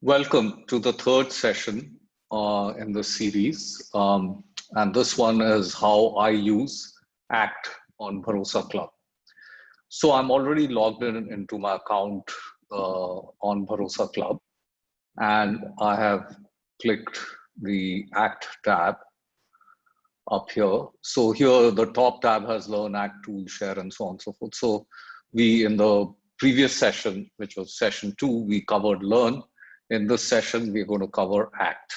Welcome to the third session in the series. And this one is how I use ACT on Bharosa Club. So I'm already logged in into my account on Bharosa Club, and I have clicked the ACT tab up here. So here the top tab has Learn, Act, Tool, Share, and so on and so forth. So we, in the previous session, which was session 2, we covered Learn. In this session, we're going to cover ACT.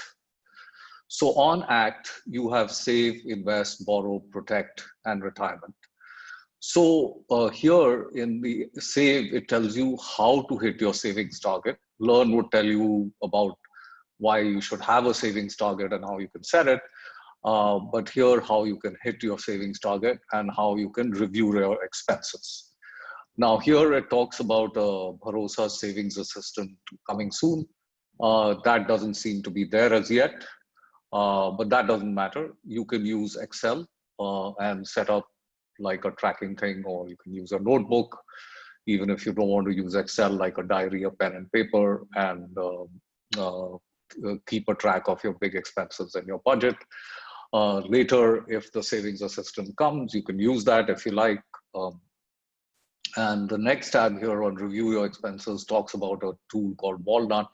So on ACT, you have Save, Invest, Borrow, Protect, and Retirement. So here in the Save, it tells you how to hit your savings target. Learn would tell you about why you should have a savings target and how you can set it. But here, how you can hit your savings target and how you can review your expenses. Now here it talks about Bharosa Savings Assistant coming soon. That doesn't seem to be there as yet, but that doesn't matter. You can use Excel and set up like a tracking thing, or you can use a notebook, even if you don't want to use Excel, like a diary, a pen and paper, and keep a track of your big expenses and your budget. Later, if the savings assistant comes, you can use that if you like. And the next tab here on Review Your Expenses talks about a tool called Walnut,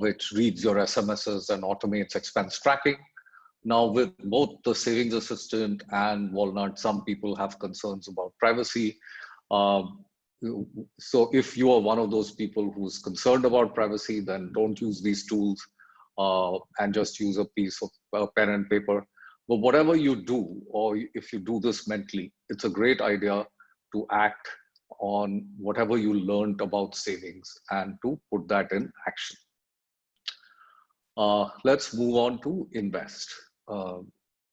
which reads your SMSs and automates expense tracking. Now, with both the Savings Assistant and Walnut, some people have concerns about privacy. So if you are one of those people who's concerned about privacy, then don't use these tools and just use a piece of pen and paper. But whatever you do, or if you do this mentally, it's a great idea to act on whatever you learned about savings and to put that in action. Let's move on to invest.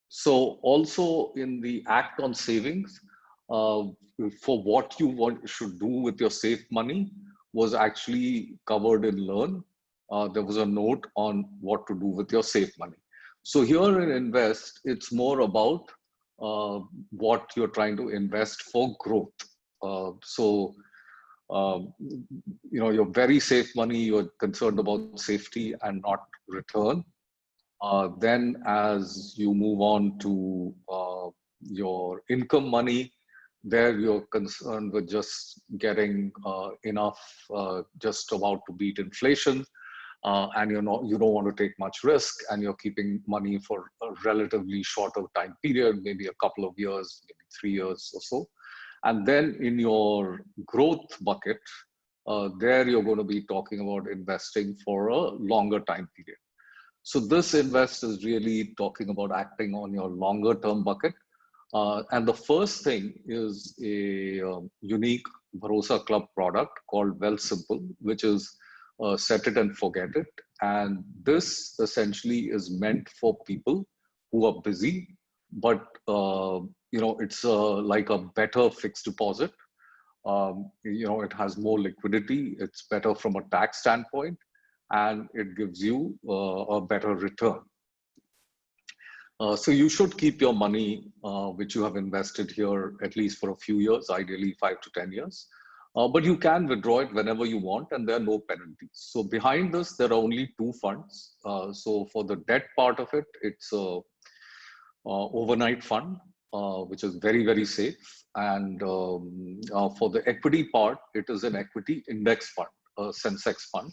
So also in the act on savings, for what you should do with your saved money was actually covered in Learn. There was a note on what to do with your saved money. So here in invest, it's more about what you're trying to invest for growth. Your very safe money, you're concerned about safety and not return. Then as you move on to your income money, there you're concerned with just getting enough, just about to beat inflation. And you don't want to take much risk, and you're keeping money for a relatively shorter time period, maybe a couple of years, maybe 3 years or so. And then in your growth bucket, there you're going to be talking about investing for a longer time period. So this invest is really talking about acting on your longer term bucket. And the first thing is a unique Bharosa Club product called Well Simple, which is set it and forget it. And this essentially is meant for people who are busy, but it's like a better fixed deposit. It has more liquidity. It's better from a tax standpoint, and it gives you a better return. So you should keep your money, which you have invested here, at least for a few years, ideally 5 to 10 years. But you can withdraw it whenever you want, and there are no penalties. So behind this, there are only 2 funds. So for the debt part of it, it's a overnight fund, which is very, very safe. And for the equity part, it is an equity index fund, a Sensex fund,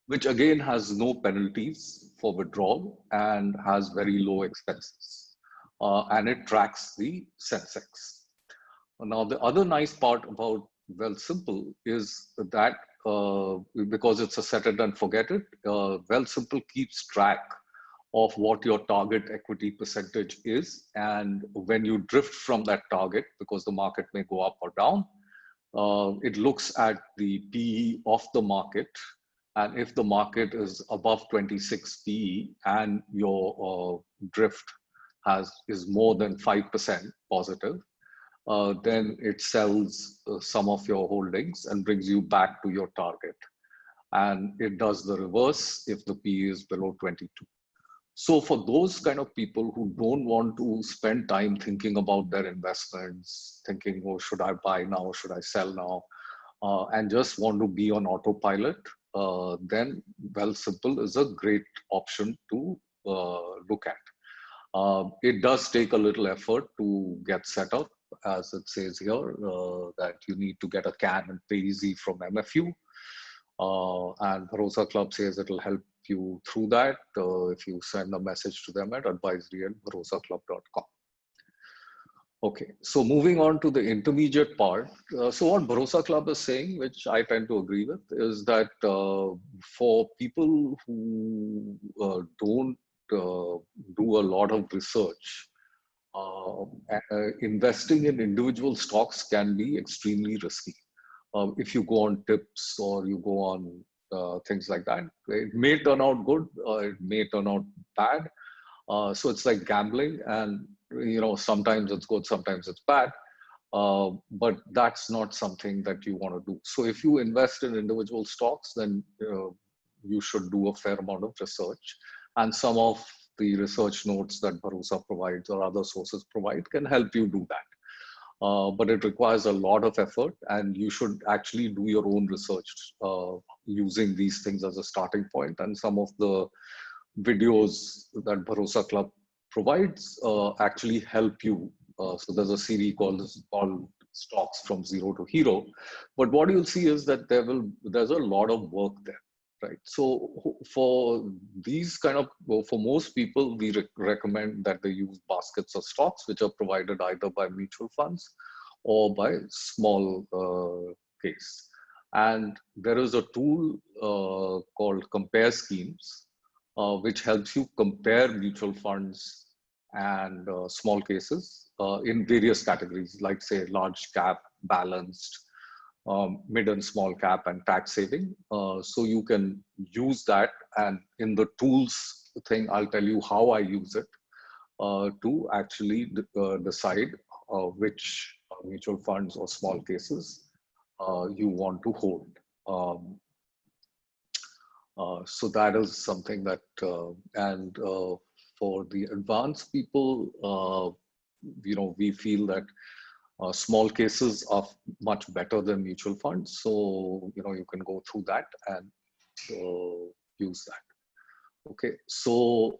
which again has no penalties for withdrawal and has very low expenses. And it tracks the Sensex. Now, the other nice part about Well Simple is that because it's a set it and forget it, Well Simple keeps track of what your target equity percentage is. And when you drift from that target, because the market may go up or down, it looks at the PE of the market. And if the market is above 26 PE and your drift is more than 5% positive, then it sells some of your holdings and brings you back to your target. And it does the reverse if the PE is below 22. So for those kind of people who don't want to spend time thinking about their investments, thinking, oh, should I buy now? Should I sell now? And just want to be on autopilot, then Wealthsimple is a great option to look at. It does take a little effort to get set up, as it says here, that you need to get a CAN and pay easy from MFU. And Bharosa Club says it'll help you through that if you send a message to them at advisory@bharosaclub.com. Okay, so moving on to the intermediate part. So what Bharosa Club is saying, which I tend to agree with, is that for people who don't do a lot of research, investing in individual stocks can be extremely risky. If you go on tips or you go on things like that, it may turn out good, it may turn out bad. So it's like gambling, and sometimes it's good, sometimes it's bad. But that's not something that you want to do. So if you invest in individual stocks, then you should do a fair amount of research. And some of the research notes that Bharosa provides or other sources provide can help you do that. But it requires a lot of effort, and you should actually do your own research using these things as a starting point. And some of the videos that Bharosa Club provides actually help you. So there's a series called Stocks from Zero to Hero. But what you'll see is that there's a lot of work there, right? So for these for most people, we recommend that they use baskets of stocks, which are provided either by mutual funds or by small case. And there is a tool called Compare Schemes, which helps you compare mutual funds and small cases in various categories, like say large cap, balanced, mid and small cap, and tax saving. So you can use that, and in the tools thing, I'll tell you how I use it to actually decide which mutual funds or small cases you want to hold. So that is something that, for the advanced people, we feel that small cases are much better than mutual funds. So, you can go through that and use that. Okay, so,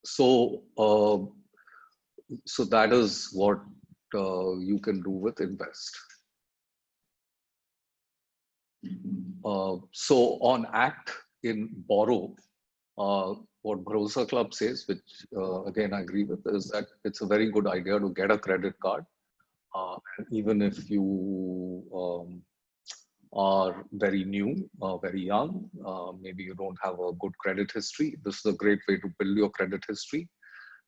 so that is what you can do with Invest. So on ACT in Borrow, what Bharosa Club says, which again I agree with, is that it's a very good idea to get a credit card. And even if you are very new, very young, maybe you don't have a good credit history, this is a great way to build your credit history.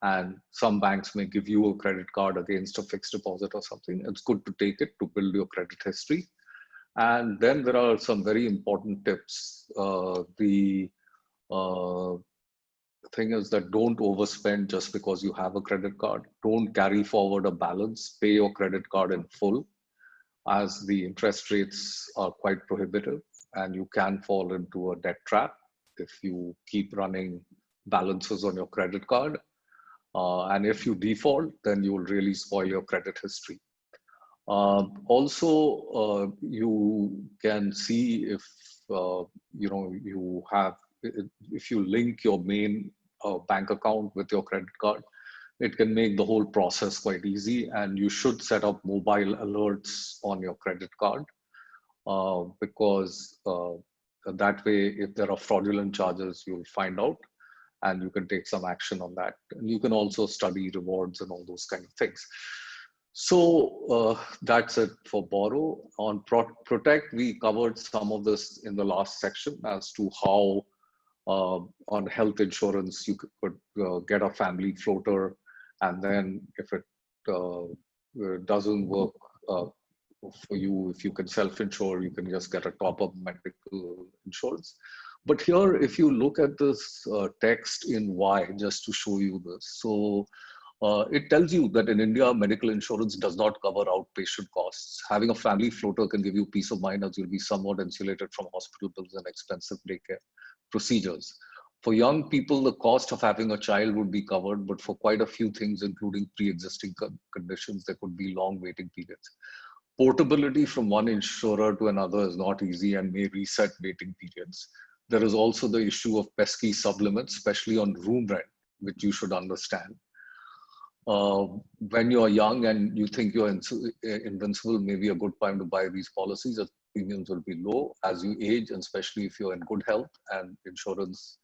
And some banks may give you a credit card against a fixed deposit or something. It's good to take it to build your credit history. And then there are some very important tips. The thing is that don't overspend just because you have a credit card. Don't carry forward a balance. Pay your credit card in full, as the interest rates are quite prohibitive, and you can fall into a debt trap if you keep running balances on your credit card. And if you default, then you will really spoil your credit history. Also, you can see if you have, if you link your main bank account with your credit card, it can make the whole process quite easy. And you should set up mobile alerts on your credit card, because that way, if there are fraudulent charges, you'll find out and you can take some action on that. And you can also study rewards and all those kind of things. So that's it for Borrow. On Protect, we covered some of this in the last section as to how on health insurance you could get a family floater, and then if it doesn't work for you, if you can self-insure, you can just get a top-up medical insurance. But here, if you look at this text in Y, just to show you this, so it tells you that in India, medical insurance does not cover outpatient costs. Having a family floater can give you peace of mind, as you'll be somewhat insulated from hospital bills and expensive daycare procedures. For young people, the cost of having a child would be covered, but for quite a few things, including pre-existing conditions, there could be long waiting periods. portability from one insurer to another is not easy and may reset waiting periods. There is also the issue of pesky sublimits, especially on room rent, which you should understand. Uh, when you're young and you think you're invincible, maybe a good time to buy these policies. As premiums will be low as you age, and especially if you're in good health, and insurance,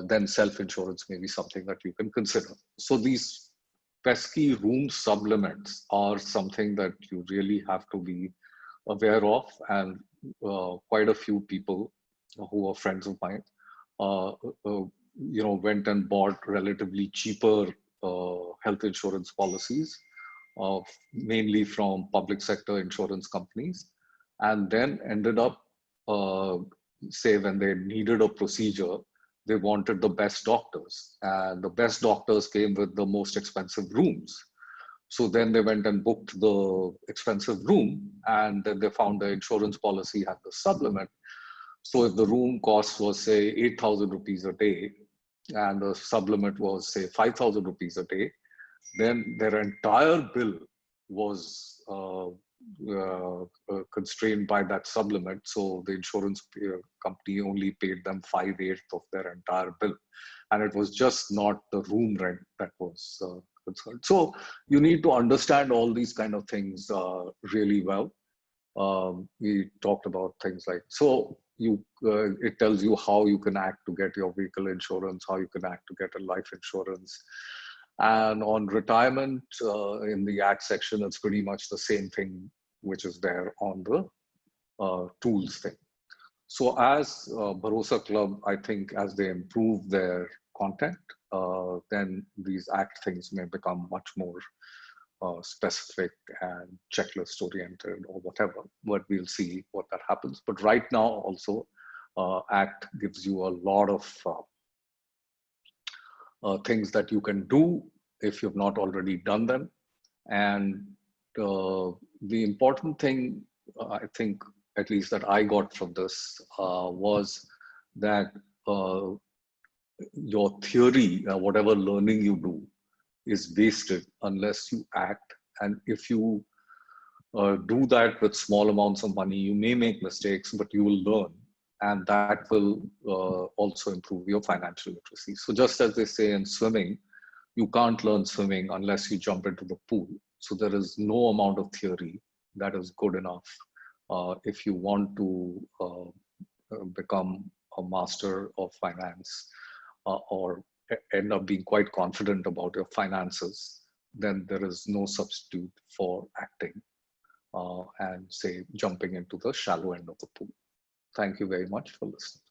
then self-insurance may be something that you can consider. So these pesky room sublimits are something that you really have to be aware of, and quite a few people who are friends of mine, uh, went and bought relatively cheaper health insurance policies, mainly from public sector insurance companies, and then ended up, uh, say, when they needed a procedure, they wanted the best doctors, and the best doctors came with the most expensive rooms. So then they went and booked the expensive room, and then they found the insurance policy had the supplement. So if the room cost was, say, 8,000 rupees a day, and the supplement was, say, 5,000 rupees a day, then their entire bill was constrained by that supplement. So the insurance company only paid them 5/8 of their entire bill. And it was just not the room rent that was concerned. So you need to understand all these kind of things really well. We talked about things like, so it tells you how you can act to get your vehicle insurance, how you can act to get a life insurance. And on retirement, in the act section, it's pretty much the same thing which is there on the tools thing. So as Bharosa Club, I think as they improve their content, then these act things may become much more specific and checklist oriented or whatever, but we'll see what that happens. But right now also, ACT gives you a lot of things that you can do if you've not already done them. And the important thing, I think, at least that I got from this, was that your theory, whatever learning you do, is wasted unless you act. And if you do that with small amounts of money, you may make mistakes, but you will learn. And that will also improve your financial literacy. So just as they say in swimming, you can't learn swimming unless you jump into the pool. So there is no amount of theory that is good enough if you want to become a master of finance or end up being quite confident about your finances. Then there is no substitute for acting and say jumping into the shallow end of the pool. Thank you very much for listening.